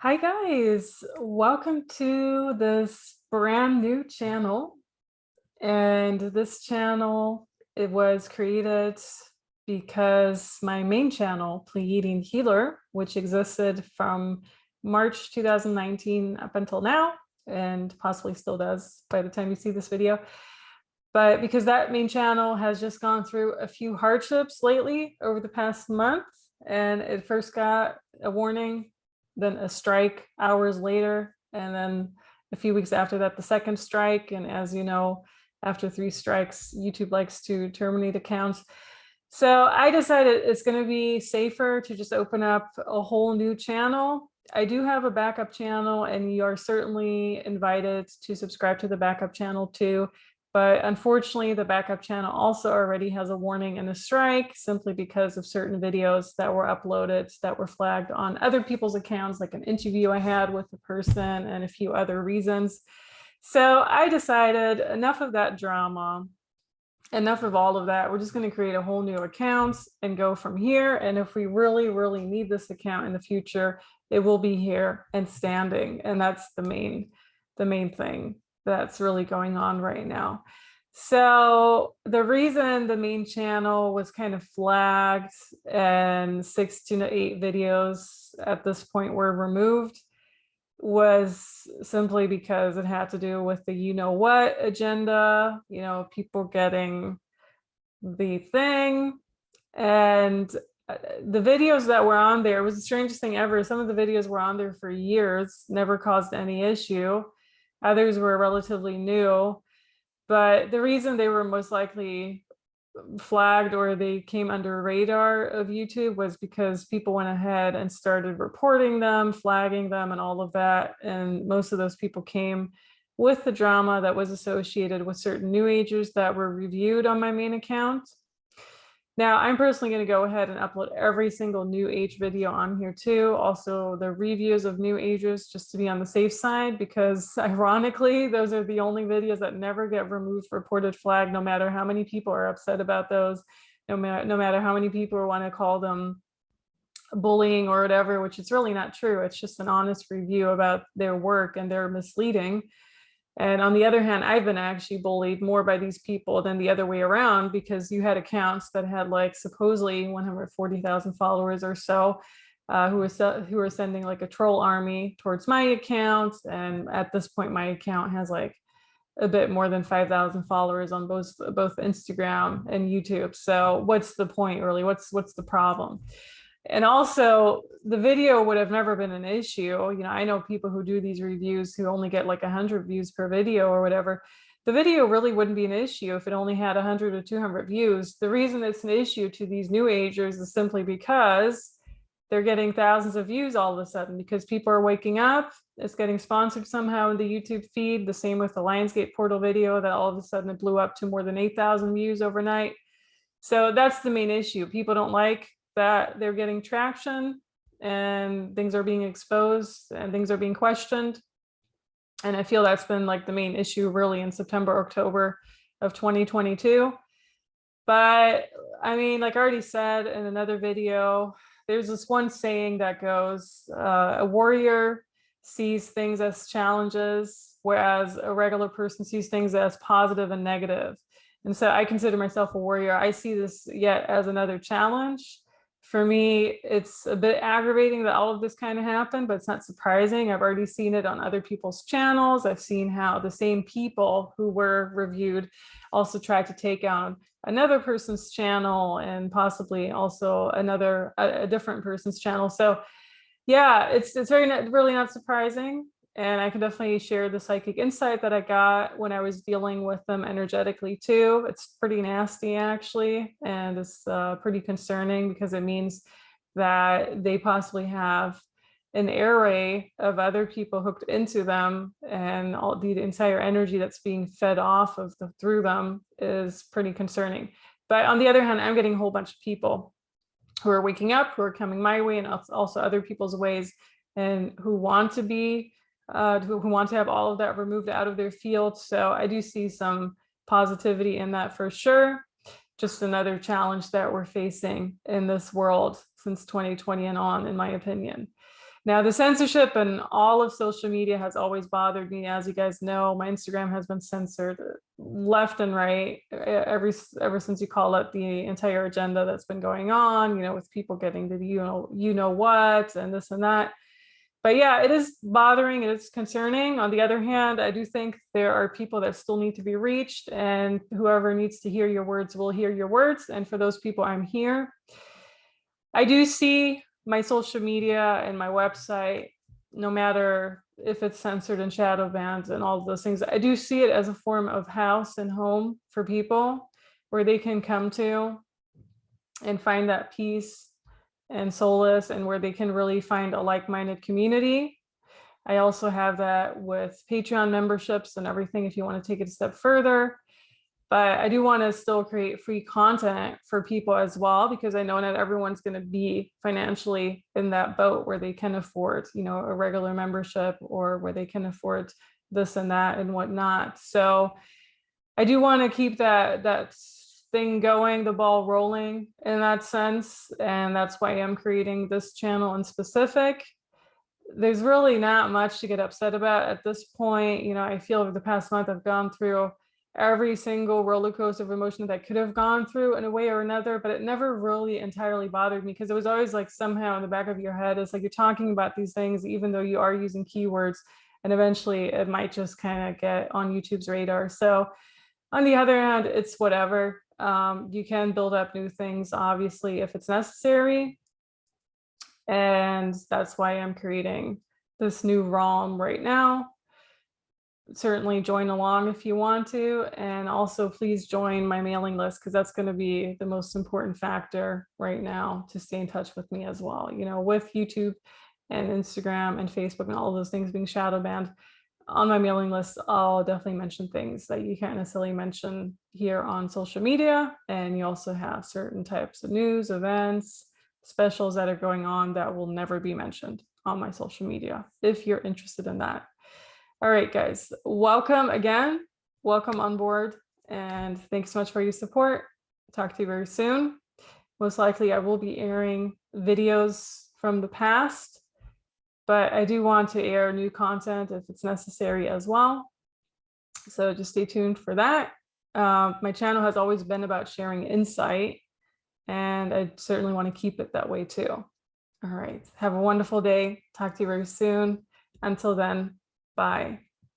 Hi guys, welcome to this brand new channel. And this channel, it was created because my main channel, Pleiadian Healer, which existed from March 2019 up until now, and possibly still does by the time you see this video. But because that main channel has just gone through a few hardships lately over the past month, and it first got a warning, then a strike hours later, and then a few weeks after that, the second strike. And as you know, after 3 strikes, YouTube likes to terminate accounts. So I decided it's going to be safer to just open up a whole new channel. I do have a backup channel, and you are certainly invited to subscribe to the backup channel too. But unfortunately, the backup channel also already has a warning and a strike simply because of certain videos that were uploaded that were flagged on other people's accounts, like an interview I had with the person and a few other reasons. So I decided enough of that drama, enough of all of that. We're just going to create a whole new account and go from here. And if we really, really need this account in the future, it will be here and standing. And that's the main thing that's really going on right now. So the reason the main channel was kind of flagged and 6 to 8 videos at this point were removed was simply because it had to do with the you know what agenda, people getting the thing. And the videos that were on there, it was the strangest thing ever. Some of the videos were on there for years, never caused any issue. Others were relatively new, but the reason they were most likely flagged or they came under radar of YouTube was because people went ahead and started reporting them, flagging them, and all of that. And most of those people came with the drama that was associated with certain New Agers that were reviewed on my main account. Now, I'm personally going to go ahead and upload every single New Age video on here too. Also, the reviews of New Agers, just to be on the safe side, because ironically, those are the only videos that never get removed, reported, flagged, no matter how many people are upset about those, no matter how many people want to call them bullying or whatever, which is really not true. It's just an honest review about their work, and they're misleading. And on the other hand, I've been actually bullied more by these people than the other way around, because you had accounts that had like supposedly 140,000 followers or so, who were sending like a troll army towards my account. And at this point, my account has like a bit more than 5,000 followers on both Instagram and YouTube. So what's the point really? What's the problem? And also, the video would have never been an issue. I know people who do these reviews who only get like 100 views per video or whatever. The video really wouldn't be an issue if it only had 100 or 200 views. The reason it's an issue to these New Agers is simply because they're getting thousands of views all of a sudden, because people are waking up. It's getting sponsored somehow in the YouTube feed. The same with the Lionsgate portal video that all of a sudden it blew up to more than 8,000 views overnight. So that's the main issue. People don't like that they're getting traction and things are being exposed and things are being questioned. And I feel that's been like the main issue really in September, October of 2022. But I mean, like I already said in another video, there's this one saying that goes, a warrior sees things as challenges, whereas a regular person sees things as positive and negative. And so I consider myself a warrior. I see this yet as another challenge. For me, it's a bit aggravating that all of this kind of happened, but it's not surprising. I've already seen it on other people's channels. I've seen how the same people who were reviewed also tried to take out another person's channel and possibly also a different person's channel. So yeah, it's really not surprising. And I can definitely share the psychic insight that I got when I was dealing with them energetically too. It's pretty nasty actually, and it's pretty concerning because it means that they possibly have an array of other people hooked into them, and all the entire energy that's being fed off of through them is pretty concerning. But on the other hand, I'm getting a whole bunch of people who are waking up, who are coming my way, and also other people's ways, and who want to be who want to have all of that removed out of their field. So I do see some positivity in that for sure. Just another challenge that we're facing in this world since 2020 and on, in my opinion. Now, the censorship and all of social media has always bothered me. As you guys know, my Instagram has been censored left and right ever since you call it the entire agenda that's been going on, with people getting to the you know what and this and that. But yeah, it is bothering, it is concerning. On the other hand, I do think there are people that still need to be reached, and whoever needs to hear your words will hear your words. And for those people, I'm here. I do see my social media and my website, no matter if it's censored and shadow banned and all of those things, I do see it as a form of house and home for people where they can come to and find that peace and solace, and where they can really find a like-minded community. I also have that with Patreon memberships and everything if you want to take it a step further. But I do want to still create free content for people as well, because I know not everyone's going to be financially in that boat where they can afford, a regular membership, or where they can afford this and that and whatnot. So I do want to keep that thing going, the ball rolling in that sense. And that's why I'm creating this channel in specific. There's really not much to get upset about at this point. I feel over the past month I've gone through every single roller coaster of emotion that I could have gone through in a way or another, but it never really entirely bothered me, because it was always like somehow in the back of your head, it's like you're talking about these things, even though you are using keywords, and eventually it might just kind of get on YouTube's radar. So on the other hand, it's whatever. You can build up new things, obviously, if it's necessary. And that's why I'm creating this new realm right now. Certainly join along if you want to. And also please join my mailing list, because that's going to be the most important factor right now to stay in touch with me as well. With YouTube and Instagram and Facebook and all of those things being shadow banned, on my mailing list, I'll definitely mention things that you can't necessarily mention here on social media. And you also have certain types of news, events, specials that are going on that will never be mentioned on my social media, if you're interested in that. All right, guys, welcome again. Welcome on board. And thanks so much for your support. Talk to you very soon. Most likely I will be airing videos from the past, but I do want to air new content if it's necessary as well. So just stay tuned for that. My channel has always been about sharing insight, and I certainly want to keep it that way too. All right, have a wonderful day. Talk to you very soon. Until then, bye.